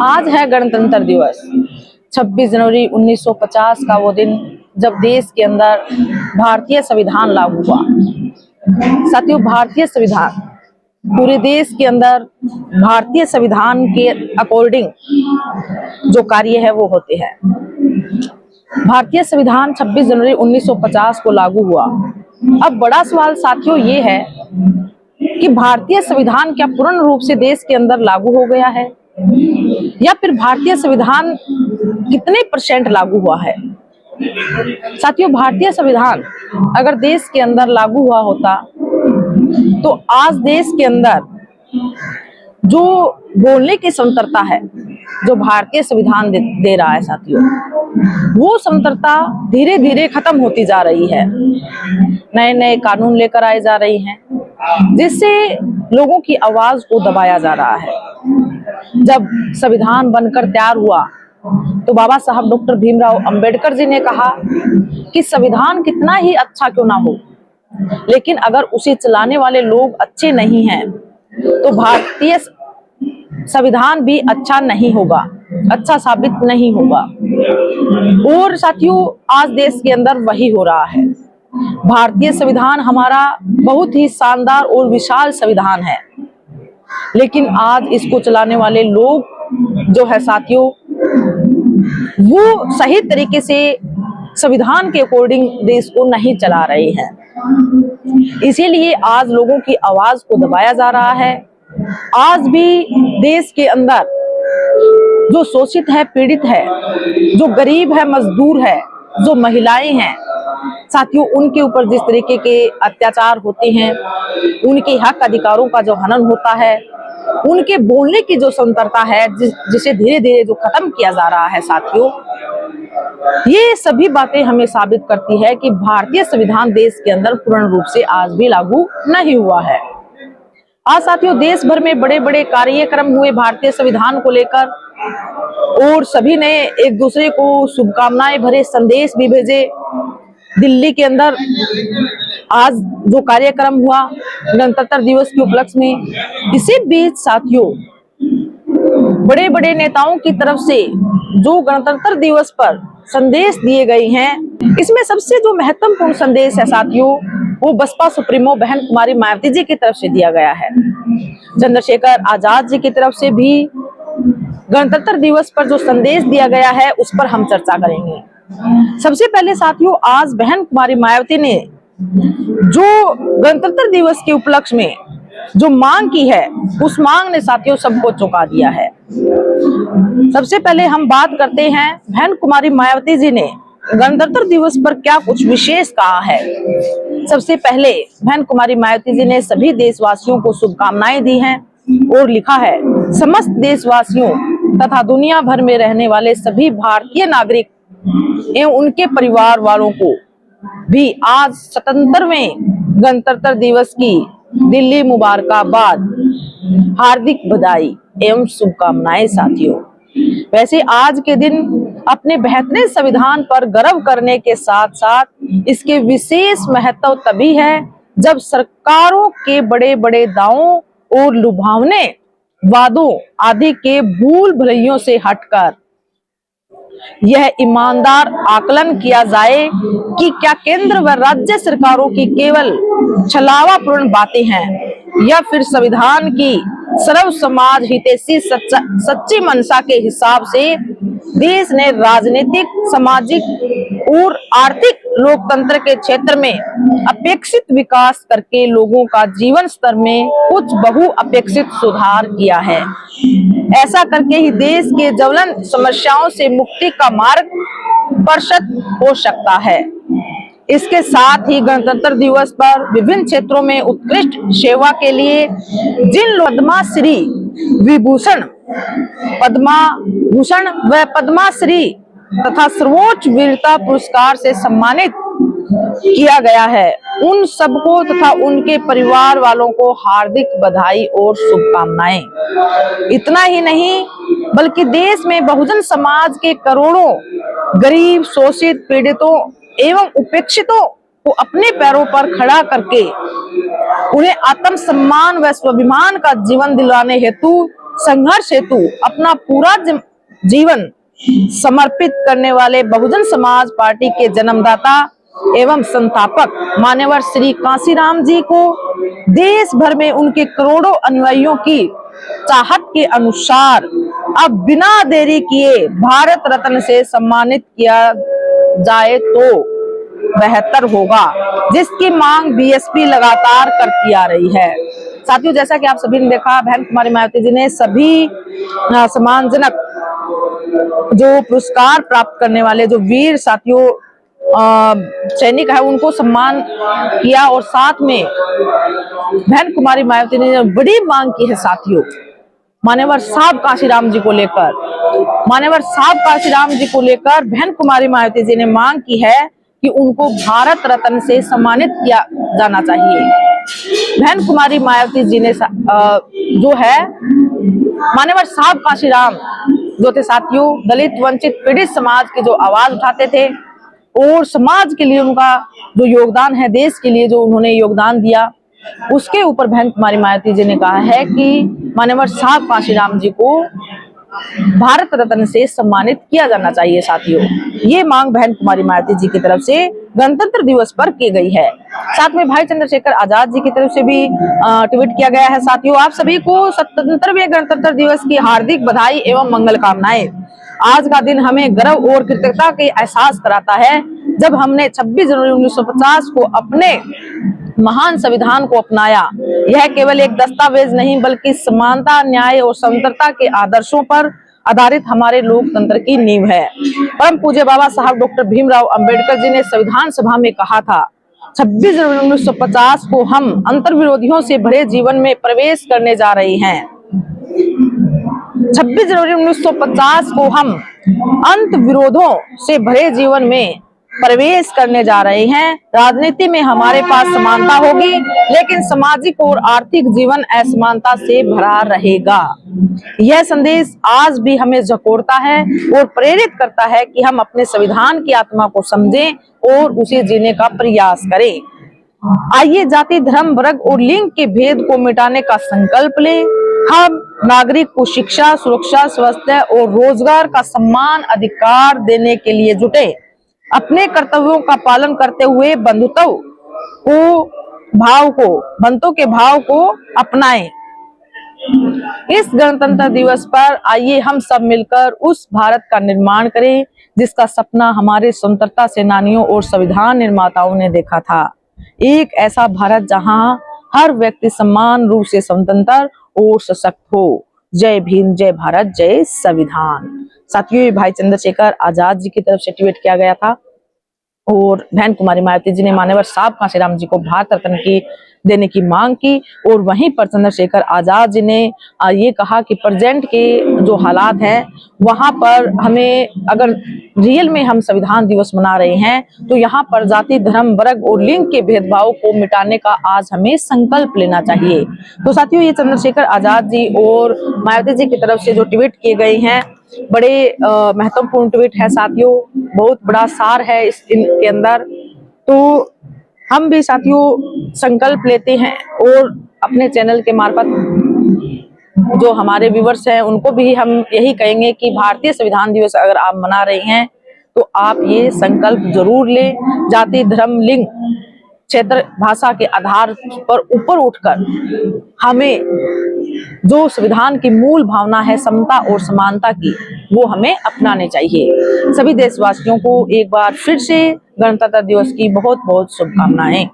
आज है गणतंत्र दिवस। 26 जनवरी 1950 का वो दिन जब देश के अंदर भारतीय संविधान लागू हुआ। साथियों, भारतीय संविधान पूरे देश के अंदर भारतीय संविधान के अकॉर्डिंग जो कार्य है वो होते हैं। भारतीय संविधान 26 जनवरी 1950 को लागू हुआ। अब बड़ा सवाल साथियों ये है कि भारतीय संविधान क्या पूर्ण रूप से देश के अंदर लागू हो गया है, या फिर भारतीय संविधान कितने % लागू हुआ है। साथियों, भारतीय संविधान अगर देश के अंदर लागू हुआ होता तो आज देश के अंदर जो बोलने की स्वतंत्रता है जो भारतीय संविधान दे रहा है साथियों, वो स्वतंत्रता धीरे धीरे खत्म होती जा रही है। नए नए कानून लेकर आए जा रही हैं, जिससे लोगों की आवाज को दबाया जा रहा है। जब संविधान बनकर तैयार हुआ तो बाबा साहब डॉक्टर भीमराव अंबेडकर जी ने कहा कि संविधान कितना ही अच्छा क्यों ना हो, लेकिन अगर उसे चलाने वाले लोग अच्छे नहीं हैं तो भारतीय संविधान भी अच्छा नहीं होगा, अच्छा साबित नहीं होगा। और साथियों, आज देश के अंदर वही हो रहा है। भारतीय संविधान हमारा बहुत ही शानदार और विशाल संविधान है, लेकिन आज इसको चलाने वाले लोग जो है साथियों, वो सही तरीके से संविधान के अकॉर्डिंग देश को नहीं चला रहे हैं। इसीलिए आज लोगों की आवाज को दबाया जा रहा है। आज भी देश के अंदर जो शोषित है, पीड़ित है, जो गरीब है, मजदूर है, जो महिलाएं हैं साथियों, उनके ऊपर जिस तरीके के अत्याचार होते हैं, उनके हक अधिकारों का जो हनन होता है, उनके बोलने की जो स्वतंत्रता है जिसे धीरे धीरे जो खत्म किया जा रहा है साथियों, ये सभी बातें हमें साबित करती है कि भारतीय संविधान देश के अंदर पूर्ण रूप से आज भी लागू नहीं हुआ है। आज साथियों, देश भर में बड़े बड़े कार्यक्रम हुए भारतीय संविधान को लेकर, और सभी ने एक दूसरे को शुभकामनाएं भरे संदेश भी भेजे। दिल्ली के अंदर आज जो कार्यक्रम हुआ गणतंत्र दिवस के उपलक्ष्य में, इसी बीच साथियों बड़े बड़े नेताओं की तरफ से जो गणतंत्र दिवस पर संदेश दिए गए हैं, इसमें सबसे जो महत्वपूर्ण संदेश है साथियों, वो बसपा सुप्रीमो बहन कुमारी मायावती जी की तरफ से दिया गया है। चंद्रशेखर आजाद जी की तरफ से भी गणतंत्र दिवस पर जो संदेश दिया गया है उस पर हम चर्चा करेंगे। सबसे पहले साथियों, आज बहन कुमारी मायावती ने जो गणतंत्र दिवस के उपलक्ष्य में जो मांग की है, उस मांग ने साथियों सबको चौंका दिया है। सबसे पहले हम बात करते हैं बहन कुमारी मायावती जी ने गणतंत्र दिवस पर क्या कुछ विशेष कहा है। सबसे पहले बहन कुमारी मायावती जी ने सभी देशवासियों को शुभकामनाएं दी हैं और लिखा है, समस्त देशवासियों तथा दुनिया भर में रहने वाले सभी भारतीय नागरिक एवं उनके परिवार वालों को भी आज 77वें गणतंत्र दिवस की दिल्ली मुबारकबाद, हार्दिक बधाई एवं शुभकामनाएं साथियों। वैसे आज के दिन अपने बेहतरीन संविधान पर गर्व करने के साथ साथ इसके विशेष महत्व तभी है जब सरकारों के बड़े बड़े दावों और लुभावने वादों आदि के भूल भुलैयों से हटकर यह ईमानदार आकलन किया जाए कि क्या केंद्र व राज्य सरकारों की केवल छलावापूर्ण बातें हैं, या फिर संविधान की सर्व समाज हितैषी सच्ची मंशा के हिसाब से देश ने राजनीतिक, सामाजिक और आर्थिक लोकतंत्र के क्षेत्र में अपेक्षित विकास करके लोगों का जीवन स्तर में कुछ बहुअपेक्षित सुधार किया है। ऐसा करके ही देश के ज्वलंत समस्याओं से मुक्ति का मार्ग प्रशस्त हो सकता है। इसके साथ ही गणतंत्र दिवस पर विभिन्न क्षेत्रों में उत्कृष्ट सेवा के लिए जिन पद्मश्री विभूषण, पद्मभूषण व पद्मश्री तथा सर्वोच्च वीरता पुरस्कार से सम्मानित किया गया है, उन सबको तथा उनके परिवार वालों को हार्दिक बधाई और शुभकामनाएं। इतना ही नहीं बल्कि देश में बहुजन समाज के करोड़ों गरीब, शोषित, पीड़ितों एवं उपेक्षितों को अपने पैरों पर खड़ा करके उन्हें आत्मसम्मान व स्वाभिमान का जीवन दिलाने हेतु संघर्ष हेतु अपना पूरा जीवन समर्पित करने वाले बहुजन समाज पार्टी के जन्मदाता एवं संस्थापक मान्यवर श्री कांशीराम जी को देश भर में उनके करोड़ों अनुयायियों की चाहत के अनुसार अब बिना देरी किए भारत रत्न से सम्मानित किया जाए तो बेहतर होगा, जिसकी मांग बीएसपी लगातार करती आ रही है। साथियों, जैसा कि आप सभी ने देखा, बहन कुमारी मायावती जी ने सभी सम्मानजनक जो पुरस्कार प्राप्त करने वाले जो वीर साथियों सैनिक है उनको सम्मान किया और साथ में बहन कुमारी मायावती ने बड़ी मांग की है साथियों मान्यवर साहब कांशीराम जी को लेकर। मान्यवर साहब कांशीराम जी को लेकर बहन कुमारी मायावती जी ने मांग की है कि उनको भारत रत्न से सम्मानित किया जाना चाहिए। बहन कुमारी मायावती जी ने जो है मान्यवर साहब कांशीराम जो थे साथियों, दलित वंचित पीड़ित समाज की जो आवाज उठाते थे और समाज के लिए उनका जो योगदान है, देश के लिए जो उन्होंने योगदान दिया, उसके ऊपर बहन कुमारी मायावती जी ने कहा है कि मान्यवर साहब कांशीराम जी को भारत रत्न से सम्मानित किया जाना चाहिए। साथियों, ये मांग बहन कुमारी मायावती जी की तरफ से गणतंत्र दिवस पर की गई है। साथ में भाई चंद्रशेखर आजाद जी की तरफ से भी ट्वीट किया गया है। साथियों, आप सभी को 77वें गणतंत्र दिवस की हार्दिक बधाई एवं मंगल कामनाएं। आज का दिन हमें गर्व और कृतज्ञता के एहसास कराता है जब हमने 26 जनवरी 1950 को अपने महान संविधान को अपनाया। यह केवल एक दस्तावेज नहीं बल्कि समानता, न्याय और स्वतंत्रता के आदर्शों पर आधारित हमारे लोकतंत्र की नींव है। परम पूज्य बाबा साहब डॉक्टर भीमराव अंबेडकर जी ने संविधान सभा में कहा था, 26 जनवरी 1950 को हम अंतर्विरोधियों से भरे जीवन में प्रवेश करने जा रहे हैं। 26 जनवरी 1950 को हम अंत विरोधों से भरे जीवन में प्रवेश करने जा रहे हैं। राजनीति में हमारे पास समानता होगी, लेकिन सामाजिक और आर्थिक जीवन असमानता से भरा रहेगा। यह संदेश आज भी हमें झकोरता है और प्रेरित करता है कि हम अपने संविधान की आत्मा को समझें और उसे जीने का प्रयास करें। आइए जाति, धर्म, वर्ग और लिंग के भेद को मिटाने का संकल्प लें। हम नागरिक को शिक्षा, सुरक्षा, स्वास्थ्य और रोजगार का समान अधिकार देने के लिए जुटे। अपने कर्तव्यों का पालन करते हुए बंधुत्व के भाव को अपनाएं। इस गणतंत्र दिवस पर आइए हम सब मिलकर उस भारत का निर्माण करें जिसका सपना हमारे स्वतंत्रता सेनानियों और संविधान निर्माताओं ने देखा था। एक ऐसा भारत जहां हर व्यक्ति समान रूप से स्वतंत्र और सशक्त हो। जय भीम, जय भारत, जय संविधान। साथियों, भाई चंद्रशेखर आजाद जी की तरफ से ट्वीट किया गया था और बहन कुमारी मायावती जी ने मान्यवर साहब कांशीराम जी को भारत रत्न की देने की मांग की। और वहीं पर चंद्रशेखर आजाद जी ने ये कहा कि प्रेजेंट के जो हालात हैं वहां पर हमें, अगर रियल में हम संविधान दिवस मना रहे हैं तो यहाँ पर जाति, धर्म, वर्ग और लिंग के भेदभाव को मिटाने का आज हमें संकल्प लेना चाहिए। तो साथियों, ये चंद्रशेखर आजाद जी और मायावती जी की तरफ से जो ट्वीट किए गए हैं, बड़े महत्वपूर्ण ट्वीट है साथियों, बहुत बड़ा सार है इनके अंदर। तो हम भी साथियों संकल्प लेते हैं और अपने चैनल के मार्फत जो हमारे व्यूवर्स हैं उनको भी हम यही कहेंगे कि भारतीय संविधान दिवस अगर आप मना रहे हैं तो आप ये संकल्प जरूर लें। जाति, धर्म, लिंग, क्षेत्र, भाषा के आधार पर ऊपर उठकर हमें जो संविधान की मूल भावना है समता और समानता की, वो हमें अपनाने चाहिए। सभी देशवासियों को एक बार फिर से गणतंत्र दिवस की बहुत बहुत शुभकामनाएं।